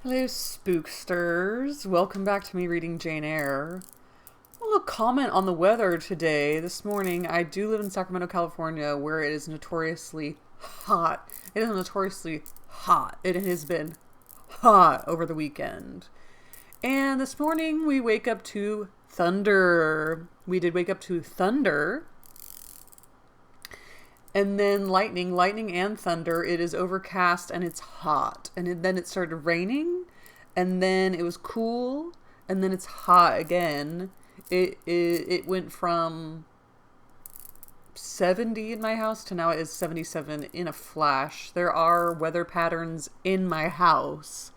Hello, spooksters. Welcome back to me reading Jane Eyre. A little comment on the weather today. This morning, I do live in Sacramento, California, where it is notoriously hot. It is notoriously hot. It has been hot over the weekend. And this morning, we wake up to thunder. We did wake up to thunder. And then lightning and thunder. It is overcast and it's hot. And then it started raining. And then it was cool. And then it's hot again. It went from 70 in my house to now it is 77 in a flash. There are weather patterns in my house.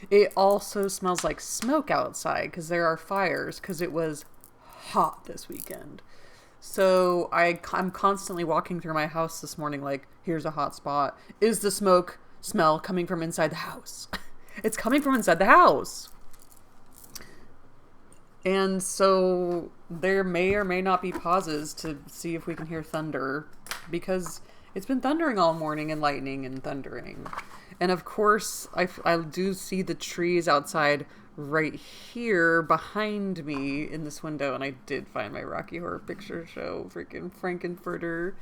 It also smells like smoke outside because there are fires because it was hot this weekend. So I'm constantly walking through my house this morning like, here's a hot spot. Is the smoke smell coming from inside the house? It's coming from inside the house. And so there may or may not be pauses to see if we can hear thunder because it's been thundering all morning and lightning and thundering. And of course, I do see the trees outside right here behind me in this window, and I did find my Rocky Horror Picture Show freaking Frankenfurter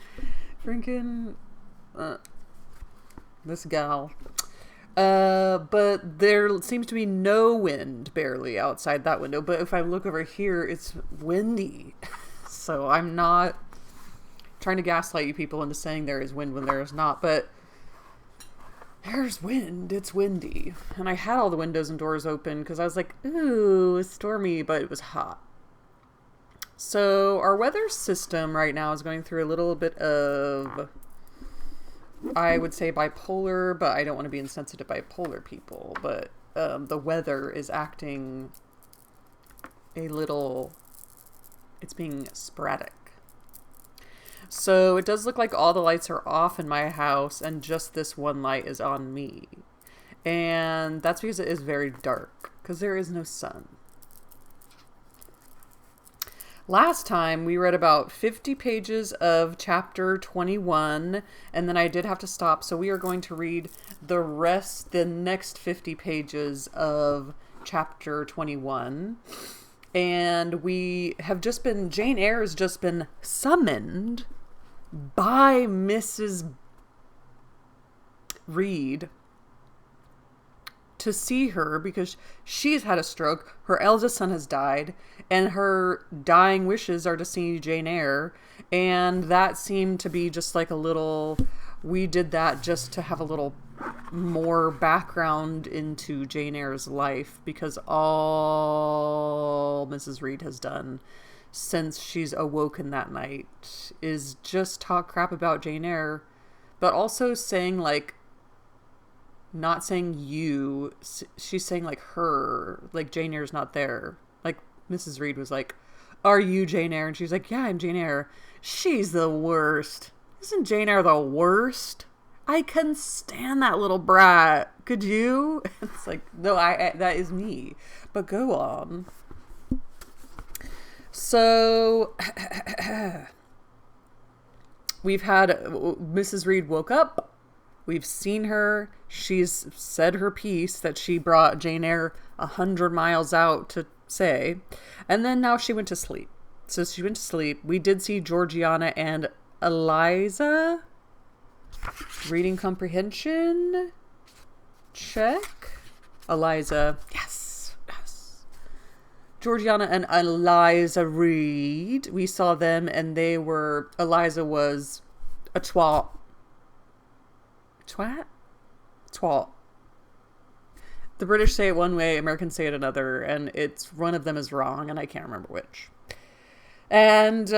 this gal, but there seems to be no wind barely outside that window, but if I look over here it's windy. So I'm not trying to gaslight you people into saying there is wind when there is not, but there's wind. It's windy. And I had all the windows and doors open because I was like, ooh, it's stormy, but it was hot. So our weather system right now is going through a little bit of, I would say bipolar, but I don't want to be insensitive to bipolar people. But the weather is acting a little, it's being sporadic. So it does look like all the lights are off in my house and just this one light is on me. And that's because it is very dark because there is no sun. Last time we read about 50 pages of chapter 21 and then I did have to stop. So we are going to read the next 50 pages of chapter 21. And Jane Eyre has just been summoned by Mrs. Reed to see her because she's had a stroke. Her eldest son has died and her dying wishes are to see Jane Eyre. And that seemed to be just like we did that just to have a little more background into Jane Eyre's life because all Mrs. Reed has done since she's awoken that night is just talk crap about Jane Eyre, but also saying like, not saying you, she's saying like her, like Jane Eyre's not there. Like Mrs. Reed was like, are you Jane Eyre? And she's like, yeah, I'm Jane Eyre. She's the worst. Isn't Jane Eyre the worst? I couldn't stand that little brat. Could you? It's like, no, that is me. But go on. So, we've had Mrs. Reed woke up. We've seen her. She's said her piece that she brought Jane Eyre 100 miles out to say. And then now she went to sleep. So she went to sleep. We did see Georgiana and Eliza. Reading comprehension. Check. Eliza. Yes. Georgiana and Eliza Reed. We saw them and Eliza was a twat. Twat? Twat. The British say it one way, Americans say it another, and one of them is wrong, and I can't remember which. And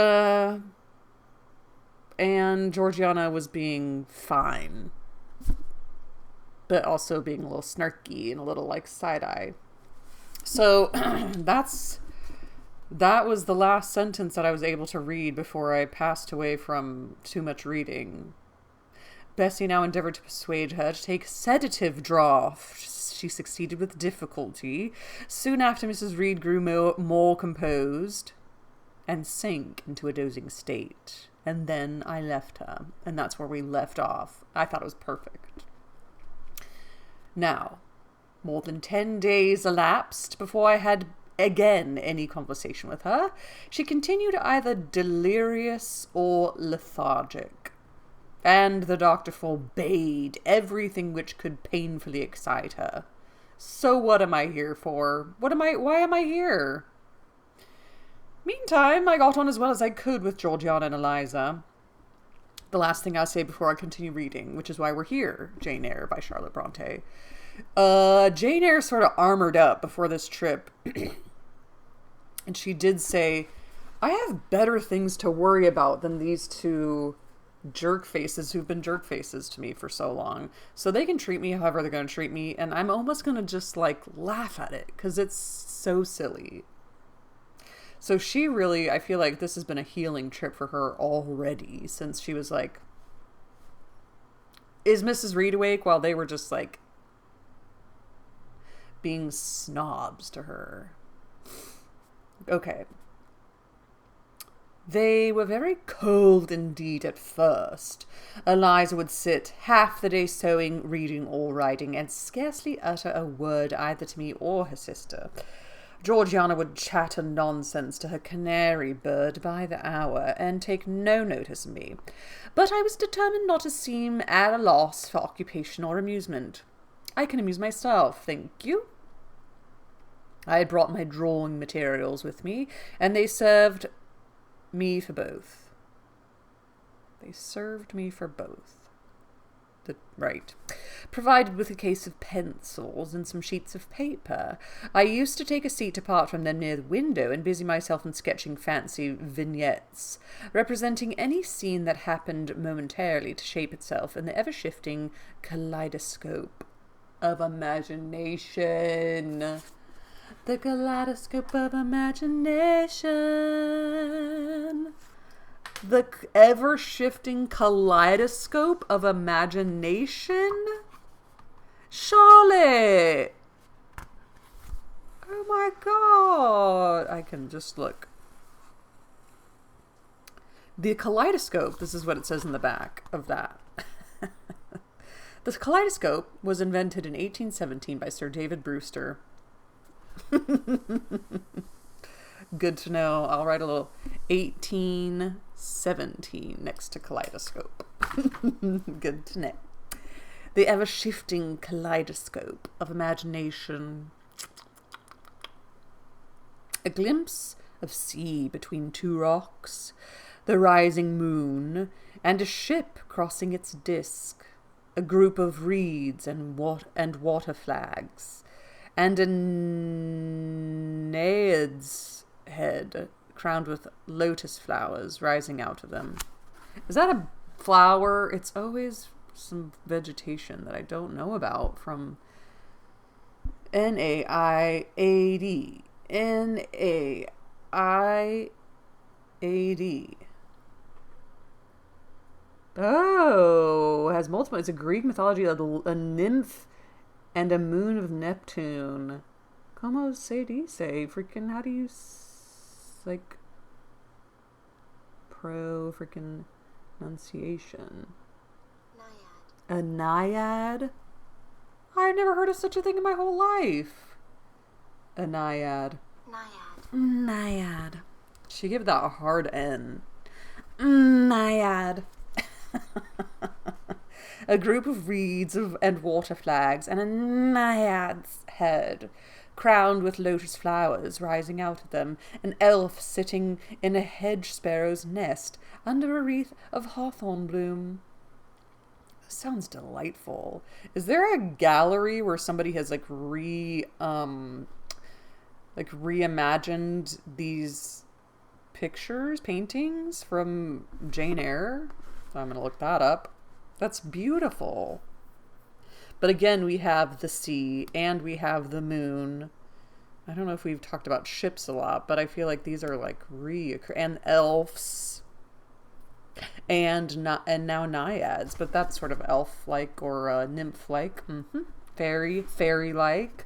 Georgiana was being fine, but also being a little snarky and a little like side-eye. So that was the last sentence that I was able to read before I passed away from too much reading. Bessie now endeavored to persuade her to take sedative draughts. She succeeded with difficulty. Soon after, Mrs. Reed grew more composed and sank into a dozing state. And then I left her. And that's where we left off. I thought it was perfect. Now, More than 10 days elapsed before I had again any conversation with her. She continued either delirious or lethargic, and the doctor forbade everything which could painfully excite her. So what am I here for? Why am I here? Meantime, I got on as well as I could with Georgiana and Eliza. The last thing I'll say before I continue reading, which is why we're here, Jane Eyre by Charlotte Bronte. Jane Eyre sort of armored up before this trip. And she did say, I have better things to worry about than these two jerk faces who've been jerk faces to me for so long. So they can treat me however they're going to treat me. And I'm almost going to just like laugh at it because it's so silly. So she really, I feel like this has been a healing trip for her already since she was like, is Mrs. Reed awake? While they were just like being snobs to her. Okay. They were very cold indeed at first. Eliza would sit half the day sewing, reading, or writing, and scarcely utter a word either to me or her sister. Georgiana would chatter nonsense to her canary bird by the hour, and take no notice of me. But I was determined not to seem at a loss for occupation or amusement. I can amuse myself, thank you. I had brought my drawing materials with me, and they served me for both. They served me for both. Right. Provided with a case of pencils and some sheets of paper. I used to take a seat apart from them near the window and busy myself in sketching fancy vignettes, representing any scene that happened momentarily to shape itself in the ever-shifting kaleidoscope of imagination. The kaleidoscope of imagination. The ever-shifting kaleidoscope of imagination? Charlotte! Oh my god! I can just look. The kaleidoscope, this is what it says in the back of that. The kaleidoscope was invented in 1817 by Sir David Brewster. Good to know. I'll write a little 1817 next to kaleidoscope. Good to know. The ever-shifting kaleidoscope of imagination. A glimpse of sea between two rocks, the rising moon, and a ship crossing its disk, a group of reeds and water flags, and a naiad's head crowned with lotus flowers rising out of them. Is that a flower? It's always some vegetation that I don't know about from N-A-I-A-D. N-A-I-A-D. Oh, it has multiple. It's a Greek mythology of a nymph and a moon of Neptune. Como se dice? Freaking, how do you like freaking enunciation? Naiad. A naiad? I've never heard of such a thing in my whole life. A naiad. Naiad. She gave that a hard N. Naiad. A group of reeds and water flags, and a naiad's head, crowned with lotus flowers rising out of them, an elf sitting in a hedge sparrow's nest under a wreath of hawthorn bloom. Sounds delightful. Is there a gallery where somebody has reimagined these pictures, paintings from Jane Eyre? So I'm going to look that up. That's beautiful. But again, we have the sea and we have the moon. I don't know if we've talked about ships a lot, but I feel like these are like and elves and now naiads, but that's sort of elf-like or nymph-like. Fairy-like.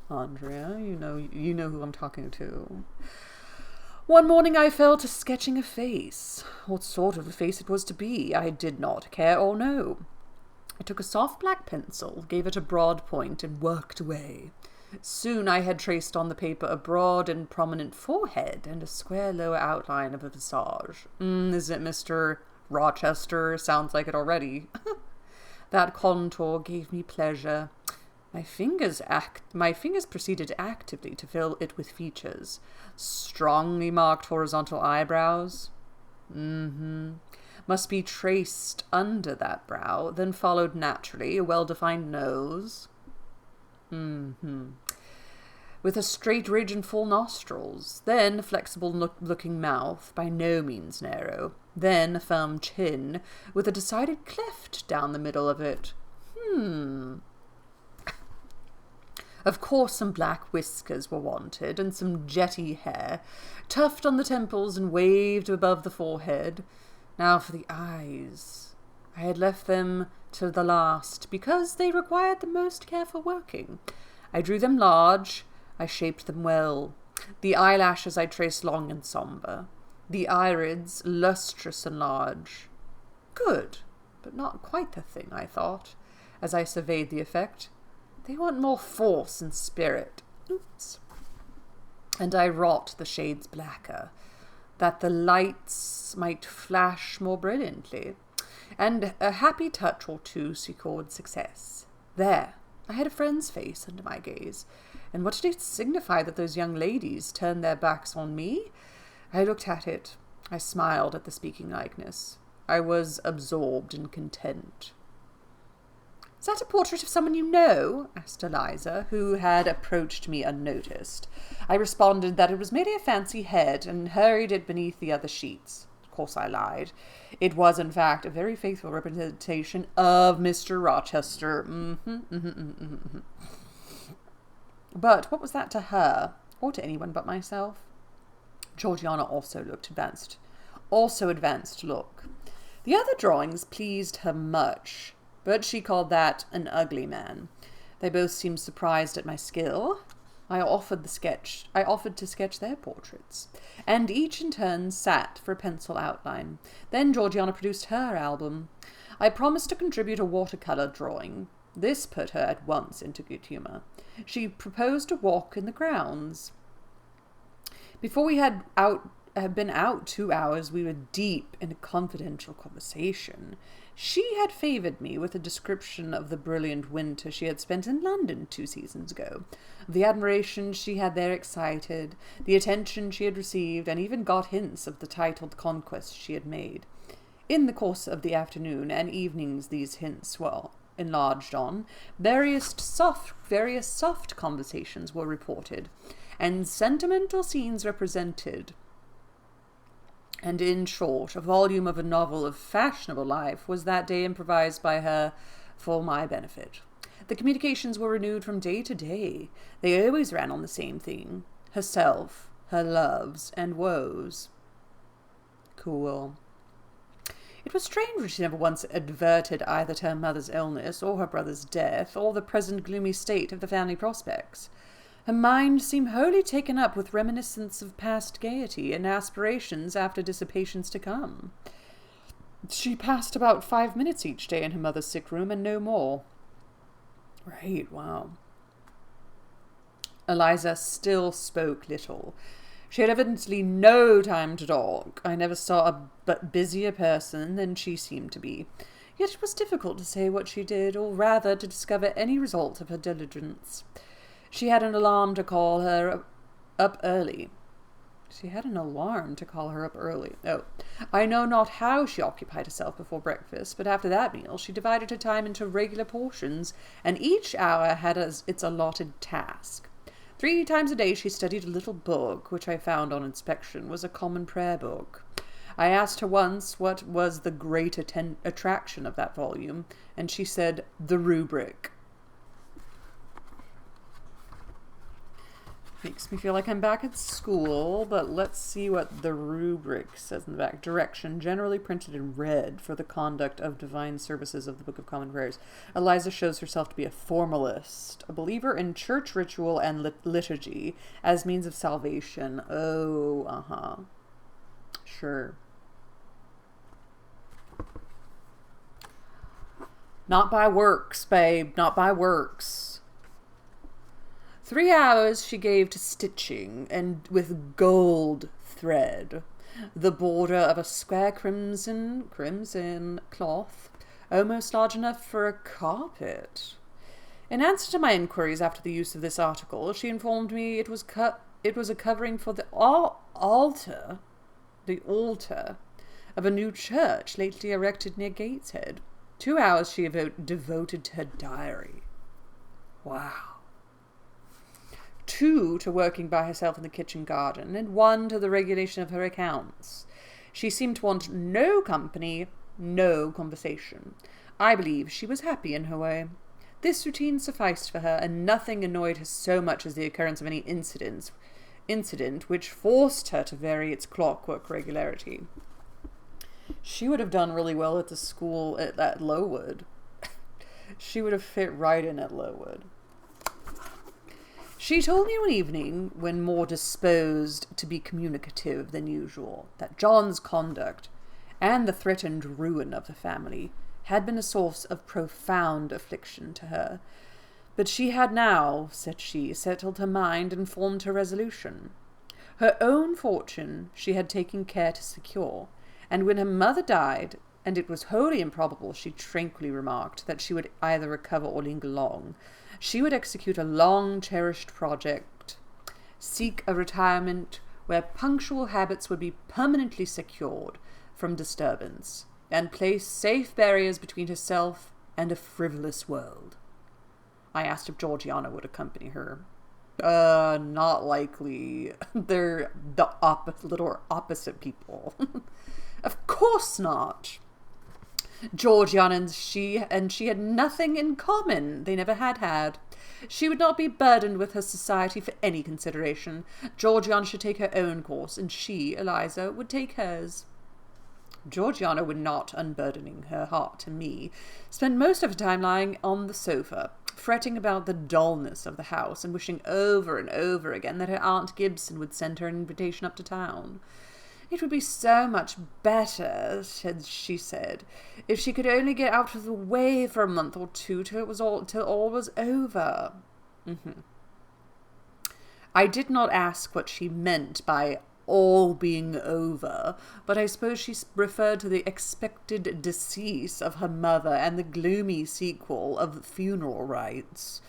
Andrea, you know who I'm talking to. One morning I fell to sketching a face. What sort of a face it was to be, I did not care or know. I took a soft black pencil, gave it a broad point, and worked away. Soon I had traced on the paper a broad and prominent forehead and a square lower outline of a visage. Is it Mr. Rochester? Sounds like it already. That contour gave me pleasure. My fingers proceeded actively to fill it with features. Strongly marked horizontal eyebrows. Must be traced under that brow, then followed naturally a well-defined nose. With a straight ridge and full nostrils, then a flexible-looking mouth, by no means narrow, then a firm chin, with a decided cleft down the middle of it. Of course some black whiskers were wanted, and some jetty hair, tufted on the temples and waved above the forehead. Now for the eyes. I had left them till the last, because they required the most careful working. I drew them large, I shaped them well. The eyelashes I traced long and sombre. The irids lustrous and large. Good, but not quite the thing, I thought, as I surveyed the effect. They want more force and spirit. And I wrought the shades blacker, that the lights might flash more brilliantly, and a happy touch or two secured success. There, I had a friend's face under my gaze, and what did it signify that those young ladies turned their backs on me? I looked at it. I smiled at the speaking likeness. I was absorbed and content. "Is that a portrait of someone you know?" asked Eliza, who had approached me unnoticed. I responded that it was merely a fancy head, and hurried it beneath the other sheets. Of course I lied. It was, in fact, a very faithful representation of Mr. Rochester. But what was that to her, or to anyone but myself? Georgiana also advanced to look. The other drawings pleased her much, but she called that an ugly man. They both seemed surprised at my skill. I offered to sketch their portraits, and each in turn sat for a pencil outline. Then Georgiana produced her album. I promised to contribute a watercolour drawing. This put her at once into good humour. She proposed a walk in the grounds. Before we had been out 2 hours, we were deep in a confidential conversation. She had favoured me with a description of the brilliant winter she had spent in London 2 seasons ago, the admiration she had there excited, the attention she had received, and even got hints of the titled conquests she had made. In the course of the afternoon and evenings these hints were enlarged on, various soft conversations were reported, and sentimental scenes represented. And in short, a volume of a novel of fashionable life was that day improvised by her for my benefit. The communications were renewed from day to day. They always ran on the same theme: herself, her loves and woes. Cool. It was strange that she never once adverted either to her mother's illness or her brother's death, or the present gloomy state of the family prospects. Her mind seemed wholly taken up with reminiscence of past gaiety and aspirations after dissipations to come. She passed about 5 minutes each day in her mother's sick room, and no more. Right, wow. Eliza still spoke little. She had evidently no time to talk. I never saw a busier person than she seemed to be. Yet it was difficult to say what she did, or rather to discover any result of her diligence. She had an alarm to call her up early. Oh, I know not how she occupied herself before breakfast, but after that meal she divided her time into regular portions, and each hour had its allotted task. 3 times a day she studied a little book, which I found on inspection was a common prayer book. I asked her once what was the great attraction of that volume, and she said, "The rubric." Makes me feel like I'm back at school, but let's see what the rubric says in the back. Direction, generally printed in red, for the conduct of divine services of the Book of Common Prayers. Eliza shows herself to be a formalist, a believer in church ritual and liturgy as means of salvation. Oh, Sure. Not by works, babe, not by works. 3 hours she gave to stitching, and with gold thread, the border of a square crimson cloth, almost large enough for a carpet. In answer to my inquiries after the use of this article, she informed me it was a covering for the altar of a new church lately erected near Gateshead. 2 hours she devoted to her diary. Wow. 2 to working by herself in the kitchen garden, and 1 to the regulation of her accounts. She seemed to want no company, no conversation. I believe she was happy in her way. This routine sufficed for her, and nothing annoyed her so much as the occurrence of any incident which forced her to vary its clockwork regularity. She would have done really well at the school at Lowood. She would have fit right in at Lowood. She told me one evening, when more disposed to be communicative than usual, that John's conduct, and the threatened ruin of the family, had been a source of profound affliction to her. But she had now, said she, settled her mind and formed her resolution. Her own fortune she had taken care to secure, and when her mother died, and it was wholly improbable, she tranquilly remarked, that she would either recover or linger long, she would execute a long-cherished project, seek a retirement where punctual habits would be permanently secured from disturbance, and place safe barriers between herself and a frivolous world. I asked if Georgiana would accompany her. Not likely. They're the little opposite people. Of course not. Georgiana and she had nothing in common. They never had. She would not be burdened with her society for any consideration. Georgiana should take her own course, and she, Eliza, would take hers. Georgiana would not, unburdening her heart to me, spend most of her time lying on the sofa, fretting about the dullness of the house, and wishing over and over again that her Aunt Gibson would send her an invitation up to town. It would be so much better, she said, if she could only get out of the way for a month or two till all was over. I did not ask what she meant by all being over, but I suppose she referred to the expected decease of her mother and the gloomy sequel of funeral rites.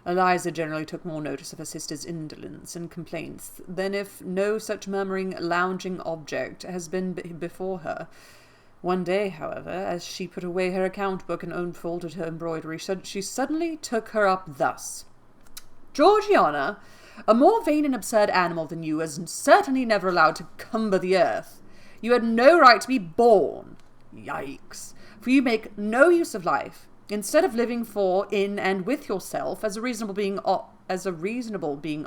Eliza generally took more notice of her sister's indolence and complaints than if no such murmuring, lounging object has been before her. One day, however, as she put away her account-book and unfolded her embroidery, she suddenly took her up thus. "Georgiana, a more vain and absurd animal than you is certainly never allowed to cumber the earth. You had no right to be born. Yikes. For you make no use of life. Instead of living for, in, and with yourself as a reasonable being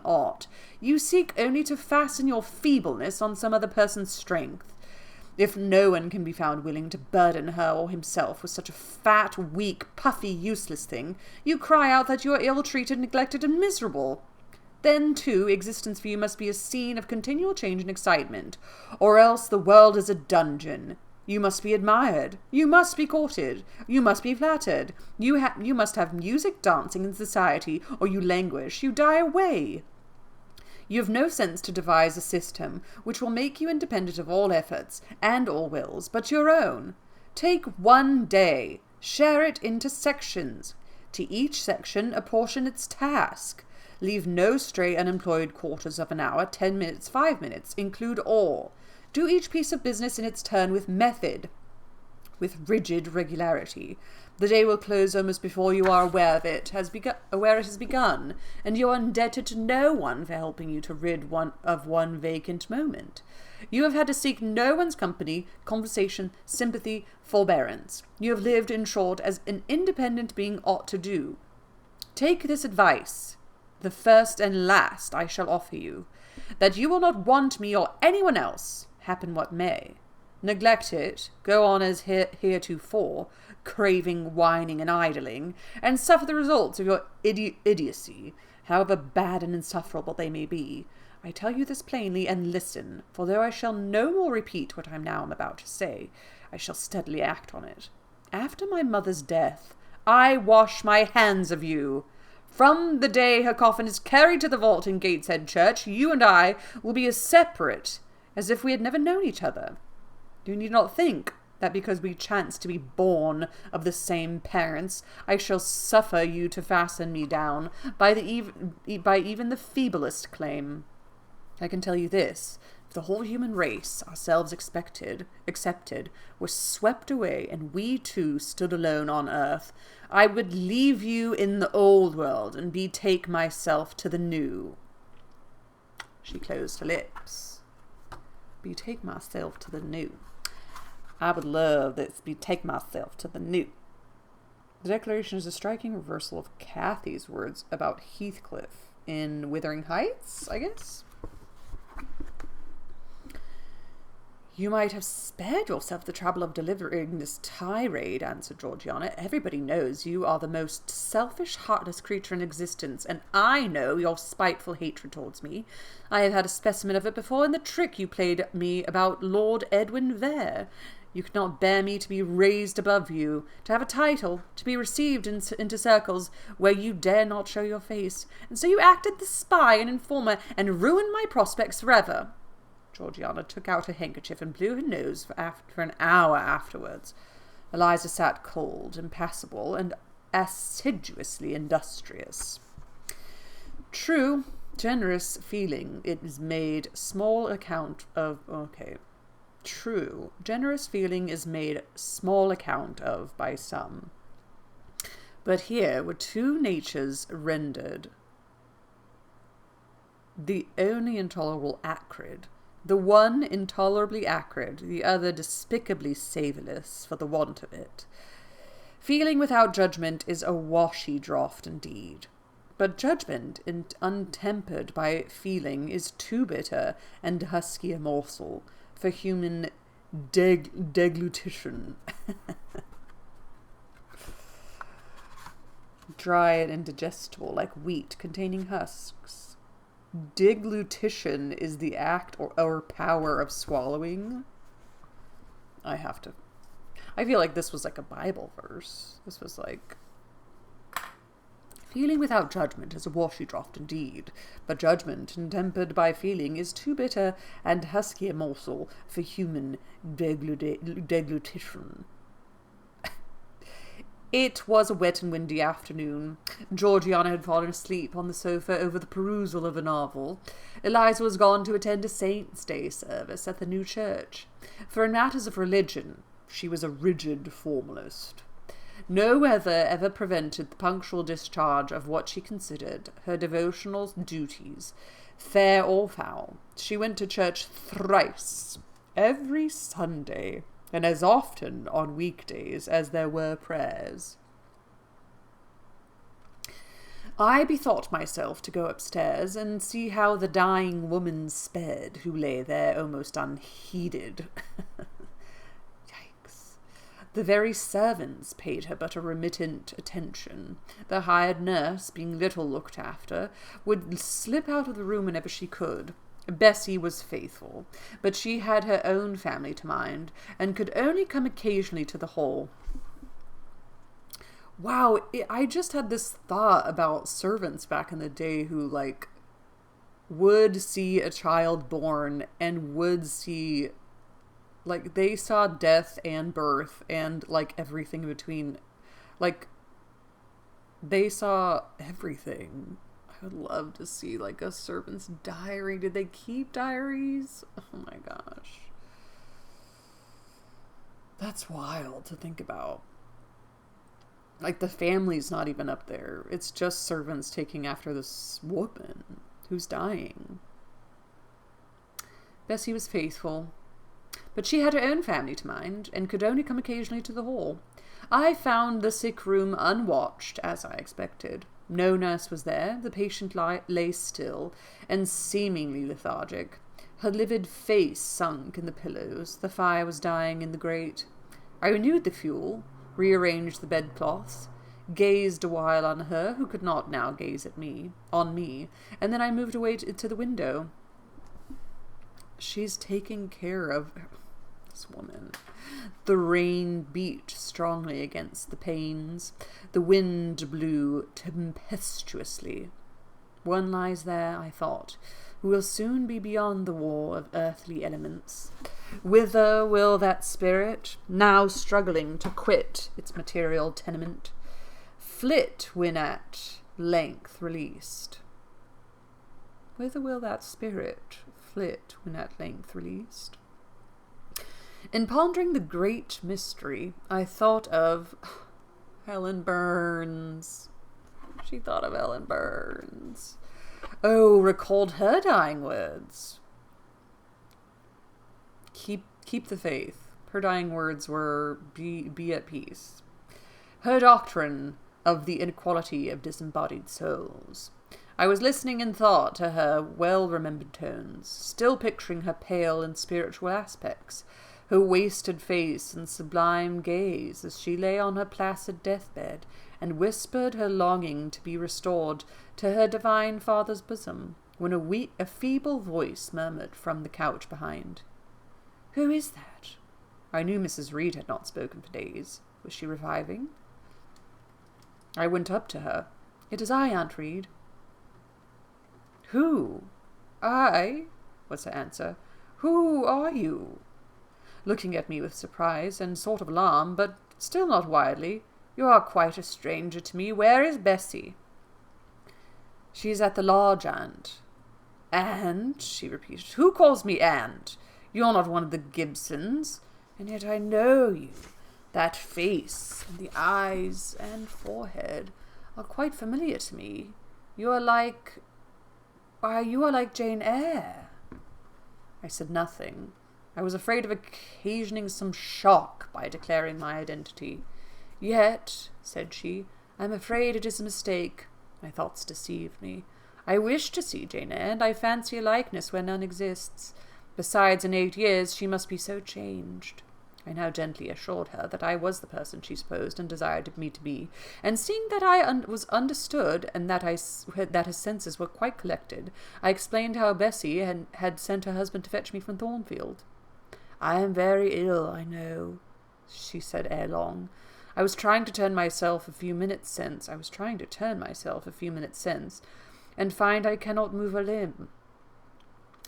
ought, you seek only to fasten your feebleness on some other person's strength. If no one can be found willing to burden her or himself with such a fat, weak, puffy, useless thing, you cry out that you are ill-treated, neglected, and miserable. Then, too, existence for you must be a scene of continual change and excitement, or else the world is a dungeon. You must be admired. You must be courted. You must be flattered. You must have music, dancing, and society, or you languish. You die away. You have no sense to devise a system which will make you independent of all efforts and all wills but your own. Take one day. Share it into sections. To each section apportion its task. Leave no stray unemployed quarters of an hour, 10 minutes, 5 minutes. Include all. Do each piece of business in its turn with method, with rigid regularity. The day will close almost before you are aware it has begun, and you are indebted to no one for helping you to rid of one vacant moment. You have had to seek no one's company, conversation, sympathy, forbearance. You have lived, in short, as an independent being ought to do. Take this advice, the first and last I shall offer you, that you will not want me or anyone else, happen what may. Neglect it, go on as heretofore, craving, whining, and idling, and suffer the results of your idiocy, however bad and insufferable they may be. I tell you this plainly, and listen, for though I shall no more repeat what I now am about to say, I shall steadily act on it. After my mother's death, I wash my hands of you. From the day her coffin is carried to the vault in Gateshead Church, you and I will be as separate as if we had never known each other. You need not think that because we chance to be born of the same parents, I shall suffer you to fasten me down by even the feeblest claim. I can tell you this, if the whole human race, ourselves excepted, were swept away and we too stood alone on earth, I would leave you in the old world and betake myself to the new. She closed her lips. Betake myself to the new. I would love this. Betake myself to the new. The declaration is a striking reversal of Kathy's words about Heathcliff in Wuthering Heights, I guess. You might have spared yourself the trouble of delivering this tirade, answered Georgiana. Everybody knows you are the most selfish, heartless creature in existence, and I know your spiteful hatred towards me. I have had a specimen of it before in the trick you played me about Lord Edwin Vere. You could not bear me to be raised above you, to have a title, to be received into circles where you dare not show your face, and so you acted the spy and informer, and ruined my prospects forever. Georgiana took out her handkerchief and blew her nose for an hour afterwards. Eliza sat cold, impassible, and assiduously industrious. True, generous feeling is made small account of... True, generous feeling is made small account of by some. But here were two natures rendered the only intolerable acrid. The one intolerably acrid, the other despicably savourless for the want of it. Feeling without judgment is a washy draught indeed. But judgment, untempered by feeling, is too bitter and husky a morsel for human deglutition. Dry and indigestible, like wheat containing husks. Deglutition is the act or power of swallowing. I feel like this was like a Bible verse. This was like, feeling without judgment is a washy draught indeed, but judgment, tempered by feeling, is too bitter and husky a morsel for human deglutition. It was a wet and windy afternoon. Georgiana had fallen asleep on the sofa over the perusal of a novel. Eliza was gone to attend a Saint's Day service at the new church. For in matters of religion, she was a rigid formalist. No weather ever prevented the punctual discharge of what she considered her devotional duties, fair or foul. She went to church thrice every Sunday, and as often on weekdays as there were prayers. I bethought myself to go upstairs and see how the dying woman sped, who lay there almost unheeded. Yikes. The very servants paid her but a remittent attention. The hired nurse, being little looked after, would slip out of the room whenever she could. Bessie was faithful, but she had her own family to mind, and could only come occasionally to the Hall. Wow, I just had this thought about servants back in the day who, like, would see a child born and would see, like, they saw death and birth and, like, everything in between. Like, they saw everything. I would love to see, like, a servant's diary. Did they keep diaries? Oh my gosh. That's wild to think about. Like, the family's not even up there. It's just servants taking after this woman who's dying. Bessie was faithful, but she had her own family to mind, and could only come occasionally to the Hall. I found the sick room unwatched, as I expected. No nurse was there. The patient lay still and seemingly lethargic. Her livid face sunk in the pillows. The fire was dying in the grate. I renewed the fuel, rearranged the bedcloths, gazed a while on her, who could not now gaze on me, and then I moved away to the window. She's taking care of This woman. The rain beat strongly against the panes. The wind blew tempestuously. One lies there, I thought, who will soon be beyond the war of earthly elements. Whither will that spirit, now struggling to quit its material tenement, flit when at length released? Whither will that spirit flit when at length released? In pondering the great mystery, I thought of Helen Burns. She thought of Helen Burns. Oh, recalled her dying words. Keep the faith. Her dying words were, be at peace. Her doctrine of the inequality of disembodied souls. I was listening in thought to her well-remembered tones, still picturing her pale and spiritual aspects, her wasted face and sublime gaze as she lay on her placid deathbed and whispered her longing to be restored to her divine Father's bosom, when a feeble voice murmured from the couch behind. "Who is that?" I knew Mrs. Reed had not spoken for days. Was she reviving? I went up to her. "It is I, Aunt Reed." "Who?" "I," was her answer. "Who are you?" Looking at me with surprise and sort of alarm, but still not widely. "You are quite a stranger to me. Where is Bessie?" "She is at the lodge, Aunt." "Aunt?" she repeated. "Who calls me Aunt? You're not one of the Gibsons. And yet I know you. That face, and the eyes and forehead are quite familiar to me. You are like... Why, you are like Jane Eyre." I said nothing. I was afraid of occasioning some shock by declaring my identity. "Yet," said she, "I'm afraid it is a mistake. My thoughts deceived me. I wish to see Jane Eyre, and I fancy a likeness where none exists. Besides, in 8 years she must be so changed." I now gently assured her that I was the person she supposed and desired me to be, and seeing that I was understood and that her senses were quite collected, I explained how Bessie had sent her husband to fetch me from Thornfield. "I am very ill, I know," she said ere long. I was trying to turn myself a few minutes since, and find I cannot move a limb.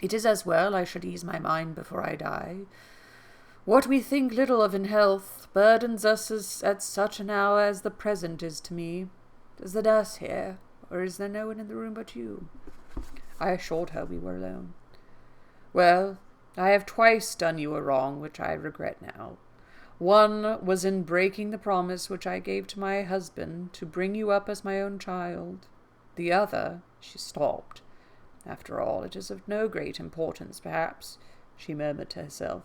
It is as well I should ease my mind before I die. What we think little of in health burdens us at such an hour as the present is to me. Does the nurse hear, or is there no one in the room but you?" I assured her we were alone. "Well, I have twice done you a wrong which I regret now. One was in breaking the promise which I gave to my husband to bring you up as my own child. The other—" She stopped. "After all, it is of no great importance, perhaps," she murmured to herself.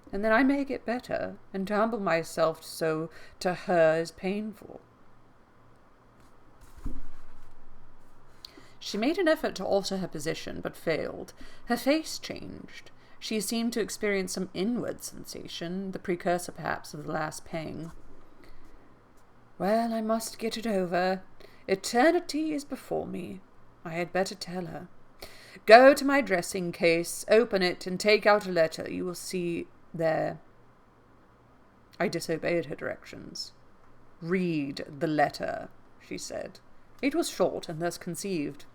"And then I may get better, and to humble myself so to her is painful." She made an effort to alter her position, but failed. Her face changed. She seemed to experience some inward sensation, the precursor perhaps of the last pang. "Well, I must get it over. Eternity is before me. I had better tell her. Go to my dressing case, open it, and take out a letter. You will see there." I disobeyed her directions. "Read the letter," she said. It was short, and thus conceived.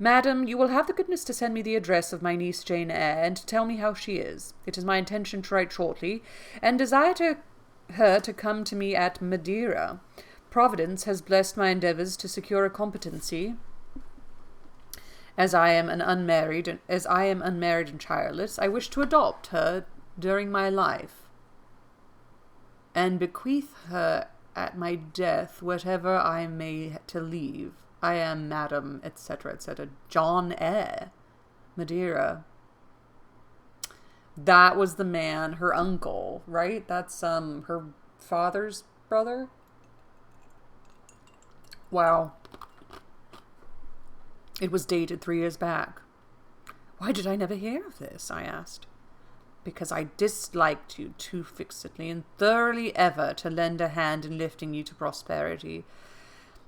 "Madam, you will have the goodness to send me the address of my niece Jane Eyre, and to tell me how she is. It is my intention to write shortly, and desire her to come to me at Madeira. Providence has blessed my endeavours to secure a competency. As I am unmarried and childless, I wish to adopt her during my life, and bequeath her at my death whatever I may to leave. I am, Madam, etc., etc., John Eyre, Madeira." That was the man, her uncle, right? That's her father's brother? Wow. It was dated 3 years back. "Why did I never hear of this?" I asked. "Because I disliked you too fixedly and thoroughly ever to lend a hand in lifting you to prosperity.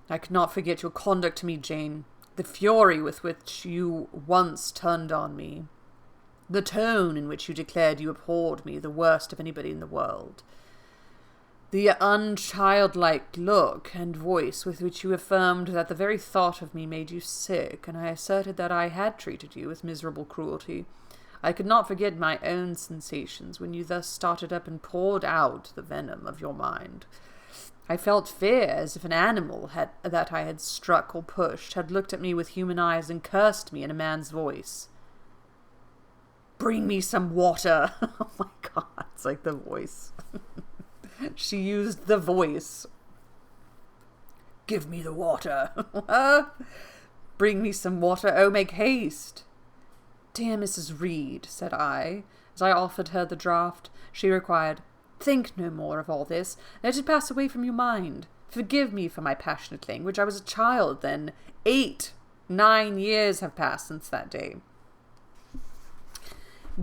I could not forget your conduct to me, Jane, the fury with which you once turned on me. The tone in which you declared you abhorred me the worst of anybody in the world. The unchildlike look and voice with which you affirmed that the very thought of me made you sick, and I asserted that I had treated you with miserable cruelty. I could not forget my own sensations when you thus started up and poured out the venom of your mind. I felt fear as if an animal that I had struck or pushed had looked at me with human eyes and cursed me in a man's voice. Bring me some water. Oh my God, it's like the voice. She used the voice. Give me the water. Bring me some water. Oh, make haste. Dear Mrs. Reed, said I, as I offered her the draught. She required, think no more of all this. Let it pass away from your mind. Forgive me for my passionate language. I was a child then. 9 years have passed since that day.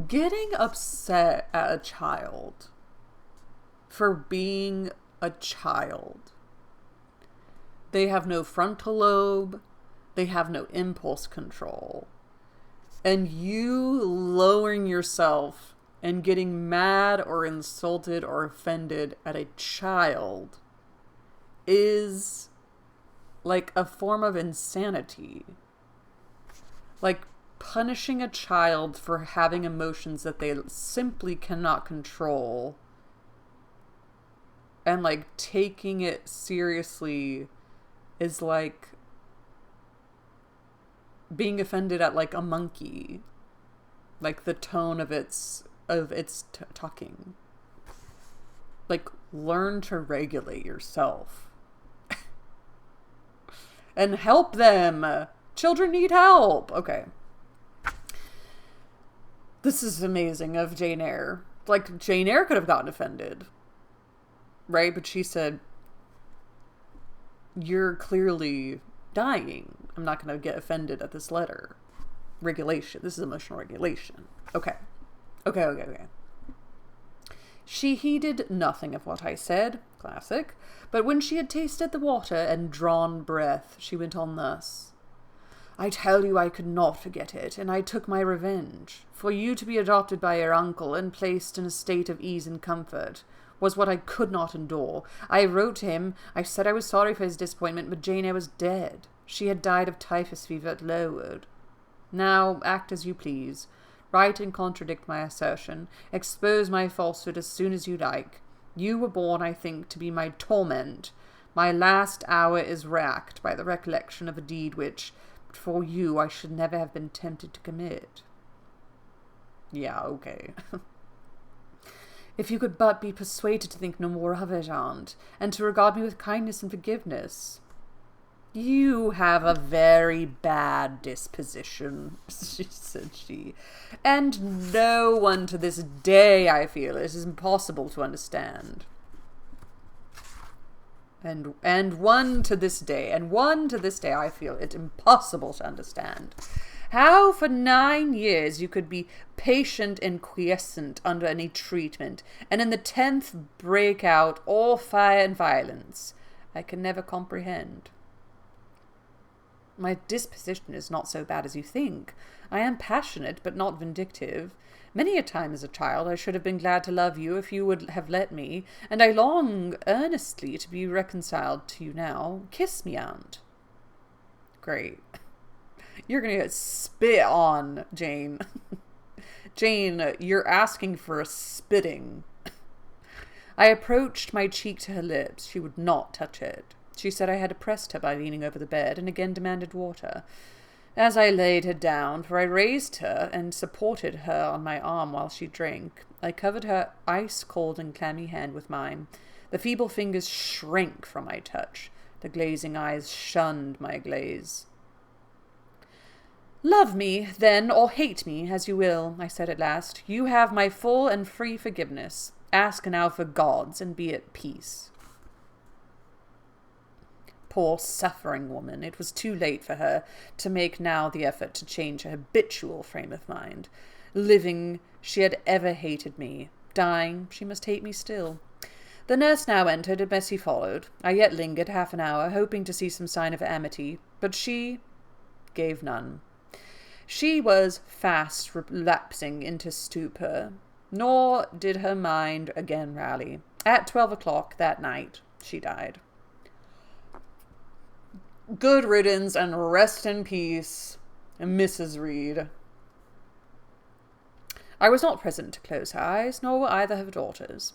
Getting upset at a child for being a child. They have no frontal lobe. They have no impulse control. And you lowering yourself and getting mad or insulted or offended at a child is like a form of insanity. Like punishing a child for having emotions that they simply cannot control and like taking it seriously is like being offended at like a monkey, like the tone of its talking. Like, learn to regulate yourself and help them. Children need help. Okay, this is amazing of Jane Eyre. Like, Jane Eyre could have gotten offended, right? But she said, you're clearly dying. I'm not going to get offended at this letter. Regulation. This is emotional regulation. Okay. She heeded nothing of what I said. Classic. But when she had tasted the water and drawn breath, she went on thus. I tell you I could not forget it, and I took my revenge. For you to be adopted by your uncle and placed in a state of ease and comfort was what I could not endure. I wrote to him. I said I was sorry for his disappointment, but Jane Eyre was dead. She had died of typhus fever at Lowood. Now, act as you please. Write and contradict my assertion. Expose my falsehood as soon as you like. You were born, I think, to be my torment. My last hour is racked by the recollection of a deed which, but for you, I should never have been tempted to commit. Yeah, okay. If you could but be persuaded to think no more of it, aunt, and to regard me with kindness and forgiveness. You have a very bad disposition, said she, and no one to this day, I feel, it is impossible to understand. And one to this day, I feel it impossible to understand. How for 9 years you could be patient and quiescent under any treatment, and in the 10th break out all fire and violence, I can never comprehend. My disposition is not so bad as you think. I am passionate, but not vindictive. Many a time as a child I should have been glad to love you if you would have let me, and I long earnestly to be reconciled to you now. Kiss me, aunt. Great. You're gonna get spit on, Jane. Jane, you're asking for a spitting. I approached my cheek to her lips. She would not touch it. She said I had oppressed her by leaning over the bed, and again demanded water. As I laid her down, for I raised her and supported her on my arm while she drank, I covered her ice-cold and clammy hand with mine. The feeble fingers shrank from my touch. The glazing eyes shunned my gaze. Love me, then, or hate me, as you will, I said at last. You have my full and free forgiveness. Ask now for God's, and be at peace. Poor suffering woman, it was too late for her to make now the effort to change her habitual frame of mind. Living, she had ever hated me. Dying, she must hate me still. The nurse now entered, and Bessie followed. I yet lingered half an hour, hoping to see some sign of amity, but she gave none. She was fast relapsing into stupor, nor did her mind again rally. At 12 o'clock that night, she died. Good riddance and rest in peace, Mrs. Reed. I was not present to close her eyes, nor were either her daughters.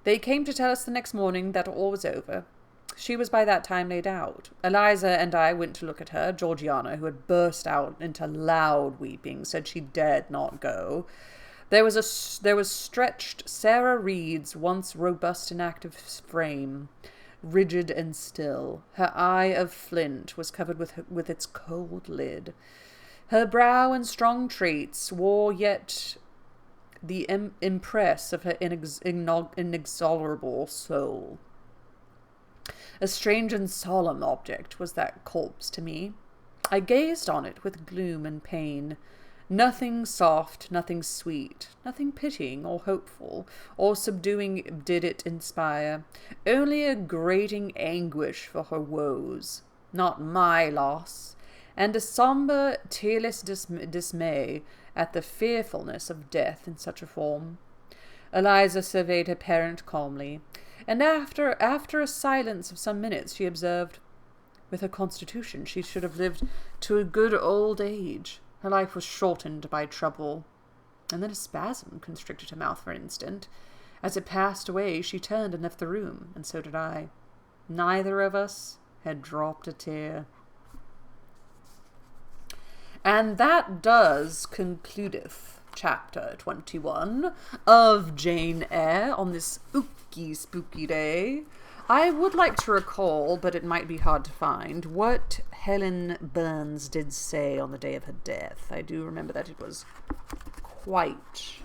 They came to tell us the next morning that all was over. She was by that time laid out. Eliza and I went to look at her. Georgiana, who had burst out into loud weeping, said she dared not go. There was stretched Sarah Reed's once robust and active frame, rigid and still. Her eye of flint was covered with its cold lid. Her brow and strong traits wore yet the impress of her inexorable soul. A strange and solemn object was that corpse to me. I gazed on it with gloom and pain. Nothing soft, nothing sweet, nothing pitying or hopeful or subduing did it inspire, only a grating anguish for her woes, not my loss, and a sombre, tearless dismay at the fearfulness of death in such a form. Eliza surveyed her parent calmly, and after a silence of some minutes, she observed, "With her constitution, she should have lived to a good old age. Her life was shortened by trouble." And then a spasm constricted her mouth for an instant. As it passed away, she turned and left the room, and so did I. Neither of us had dropped a tear. And that does concludeth chapter 21 of Jane Eyre on this spooky day. I would like to recall, but it might be hard to find, what Helen Burns did say on the day of her death. I do remember that it was quite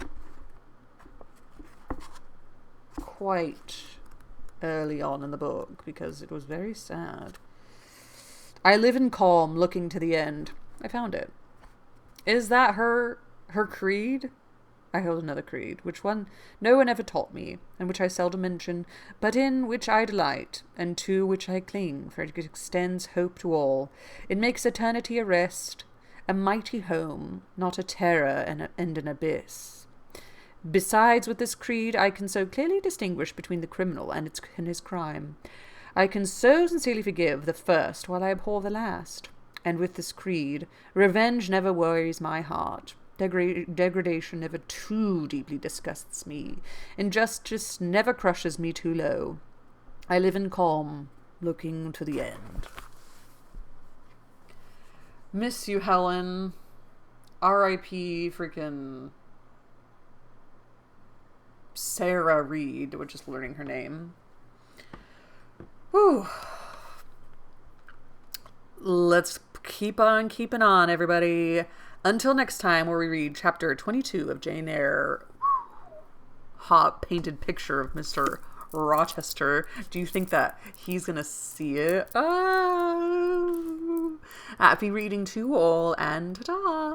early on in the book, because it was very sad. "I live in calm, looking to the end." I found it. Is that her creed? I hold another creed, which no one ever taught me, and which I seldom mention, but in which I delight, and to which I cling, for it extends hope to all. It makes eternity a rest, a mighty home, not a terror and an abyss. Besides, with this creed, I can so clearly distinguish between the criminal and his crime. I can so sincerely forgive the first while I abhor the last. And with this creed, revenge never worries my heart. Degradation never too deeply disgusts me. Injustice never crushes me too low. I live in calm, looking to the end. Miss you, Helen. R.I.P. freaking Sarah Reed. We're just learning her name. Whew. Let's keep on keeping on, everybody. Until next time, where we read chapter 22 of Jane Eyre. Hot painted picture of Mr. Rochester. Do you think that he's gonna see it? Oh. Happy reading to all, and ta-ta!